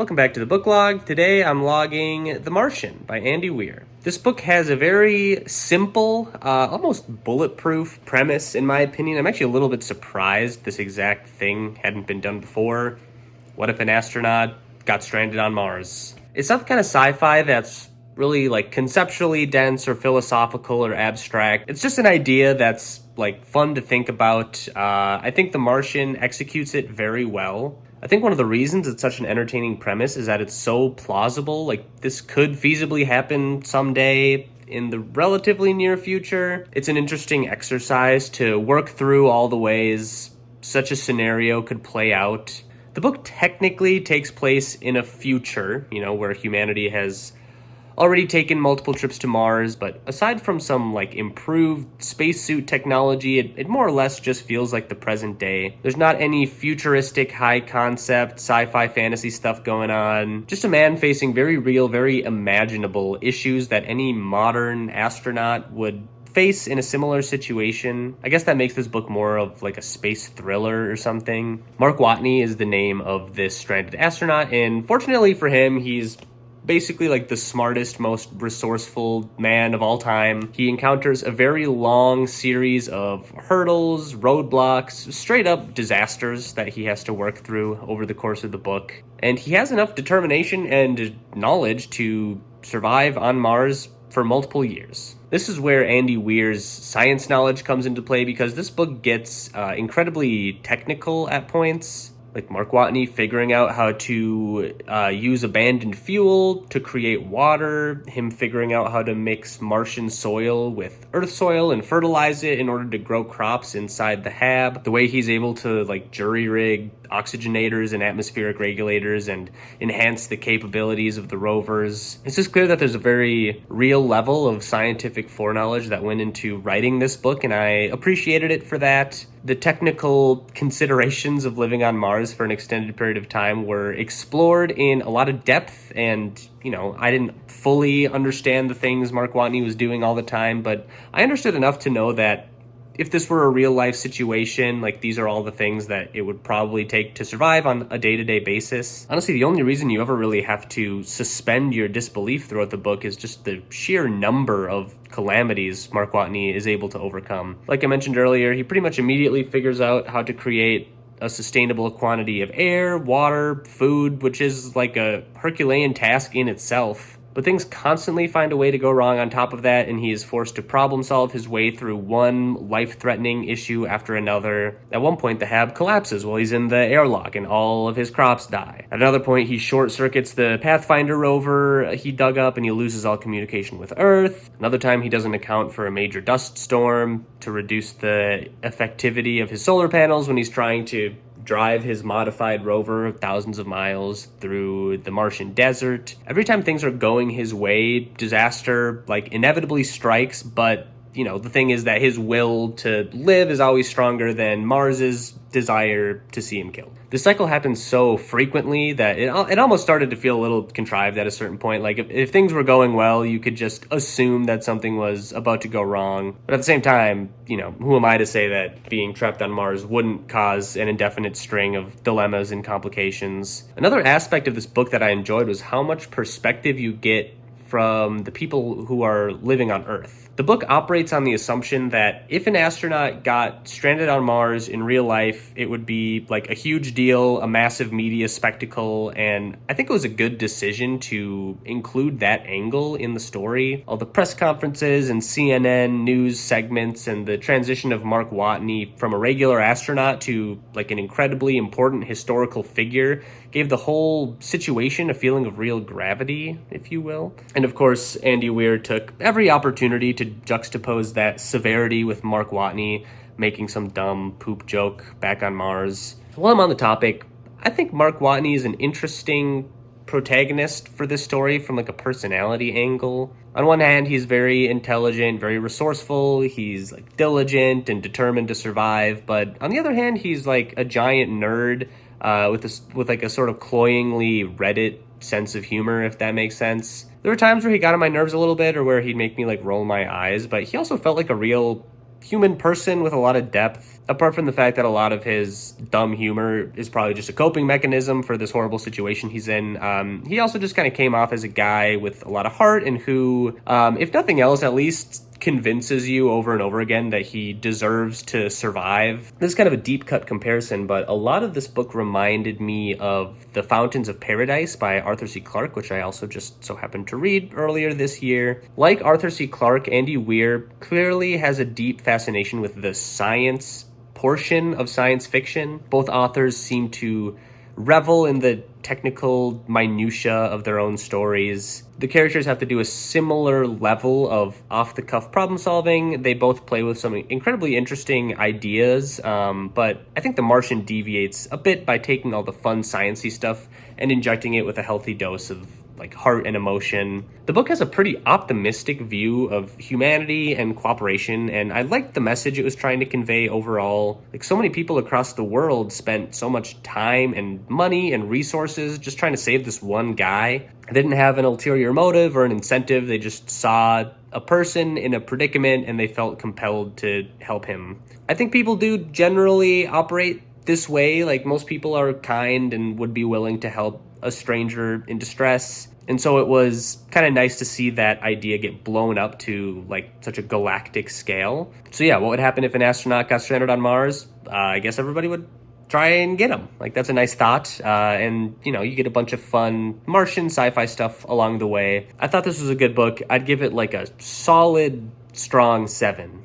Welcome back to the book log. Today I'm logging The Martian by Andy Weir. This book has a very simple, almost bulletproof premise in my opinion. I'm actually a little bit surprised this exact thing hadn't been done before. What if an astronaut got stranded on Mars? It's not the kind of sci-fi that's really conceptually dense or philosophical or abstract. It's just an idea that's fun to think about. I think The Martian executes it very well. I think one of the reasons it's such an entertaining premise is that it's so plausible. This could feasibly happen someday in the relatively near future. It's an interesting exercise to work through all the ways such a scenario could play out. The book technically takes place in a future, where humanity has already taken multiple trips to Mars, but aside from some improved spacesuit technology, it more or less just feels like the present day. There's not any futuristic high concept sci-fi fantasy stuff going on. Just a man facing very real, very imaginable issues that any modern astronaut would face in a similar situation. I guess that makes this book more of a space thriller or something. Mark Watney is the name of this stranded astronaut, and fortunately for him, he's basically the smartest, most resourceful man of all time. He encounters a very long series of hurdles, roadblocks, straight up disasters that he has to work through over the course of the book. And he has enough determination and knowledge to survive on Mars for multiple years. This is where Andy Weir's science knowledge comes into play, because this book gets incredibly technical at points. Mark Watney figuring out how to use abandoned fuel to create water, him figuring out how to mix Martian soil with Earth soil and fertilize it in order to grow crops inside the hab, the way he's able to jury-rig oxygenators and atmospheric regulators and enhance the capabilities of the rovers. It's just clear that there's a very real level of scientific foreknowledge that went into writing this book, and I appreciated it for that. The technical considerations of living on Mars for an extended period of time were explored in a lot of depth, and I didn't fully understand the things Mark Watney was doing all the time, but I understood enough to know that if this were a real life situation, these are all the things that it would probably take to survive on a day-to-day basis. Honestly, the only reason you ever really have to suspend your disbelief throughout the book is just the sheer number of calamities Mark Watney is able to overcome. Like I mentioned earlier, he pretty much immediately figures out how to create a sustainable quantity of air, water, food, which is a Herculean task in itself. But things constantly find a way to go wrong on top of that, and he is forced to problem solve his way through one life-threatening issue after another. At one point, the hab collapses while he's in the airlock, and all of his crops die. At another point, he short-circuits the Pathfinder rover he dug up, and he loses all communication with Earth. Another time, he doesn't account for a major dust storm to reduce the effectivity of his solar panels when he's trying to drive his modified rover thousands of miles through the Martian desert. Every time things are going his way, disaster inevitably strikes, but the thing is that his will to live is always stronger than Mars's desire to see him killed. This cycle happens so frequently that it almost started to feel a little contrived at a certain point. If things were going well, you could just assume that something was about to go wrong. But at the same time, who am I to say that being trapped on Mars wouldn't cause an indefinite string of dilemmas and complications? Another aspect of this book that I enjoyed was how much perspective you get from the people who are living on Earth. The book operates on the assumption that if an astronaut got stranded on Mars in real life, it would be a huge deal, a massive media spectacle, and I think it was a good decision to include that angle in the story. All the press conferences and CNN news segments and the transition of Mark Watney from a regular astronaut to an incredibly important historical figure gave the whole situation a feeling of real gravity, if you will. And of course, Andy Weir took every opportunity to juxtapose that severity with Mark Watney making some dumb poop joke back on Mars. While I'm on the topic, I think Mark Watney is an interesting protagonist for this story from a personality angle. On one hand, he's very intelligent, very resourceful, he's diligent and determined to survive, but on the other hand, he's a giant nerd with a sort of cloyingly Reddit sense of humor, if that makes sense. There were times where he got on my nerves a little bit, or where he'd make me roll my eyes, but he also felt like a real human person with a lot of depth, apart from the fact that a lot of his dumb humor is probably just a coping mechanism for this horrible situation he's in. He also just kind of came off as a guy with a lot of heart and who, if nothing else, at least convinces you over and over again that he deserves to survive. This is kind of a deep cut comparison, but a lot of this book reminded me of The Fountains of Paradise by Arthur C. Clarke, which I also just so happened to read earlier this year. Like Arthur C. Clarke, Andy Weir clearly has a deep fascination with the science portion of science fiction. Both authors seem to revel in the technical minutia of their own stories. The characters have to do a similar level of off-the-cuff problem solving. They both play with some incredibly interesting ideas, but I think The Martian deviates a bit by taking all the fun sciencey stuff and injecting it with a healthy dose of like heart and emotion. The book has a pretty optimistic view of humanity and cooperation, and I liked the message it was trying to convey overall. Like, so many people across the world spent so much time and money and resources just trying to save this one guy. They didn't have an ulterior motive or an incentive. They just saw a person in a predicament and they felt compelled to help him. I think people do generally operate this way. Like, most people are kind and would be willing to help a stranger in distress. And so it was kind of nice to see that idea get blown up to like such a galactic scale. So yeah, what would happen if an astronaut got stranded on Mars? I guess everybody would try and get him. Like, that's a nice thought. And, you know, you get a bunch of fun Martian sci-fi stuff along the way. I thought this was a good book. I'd give it like a solid, strong 7.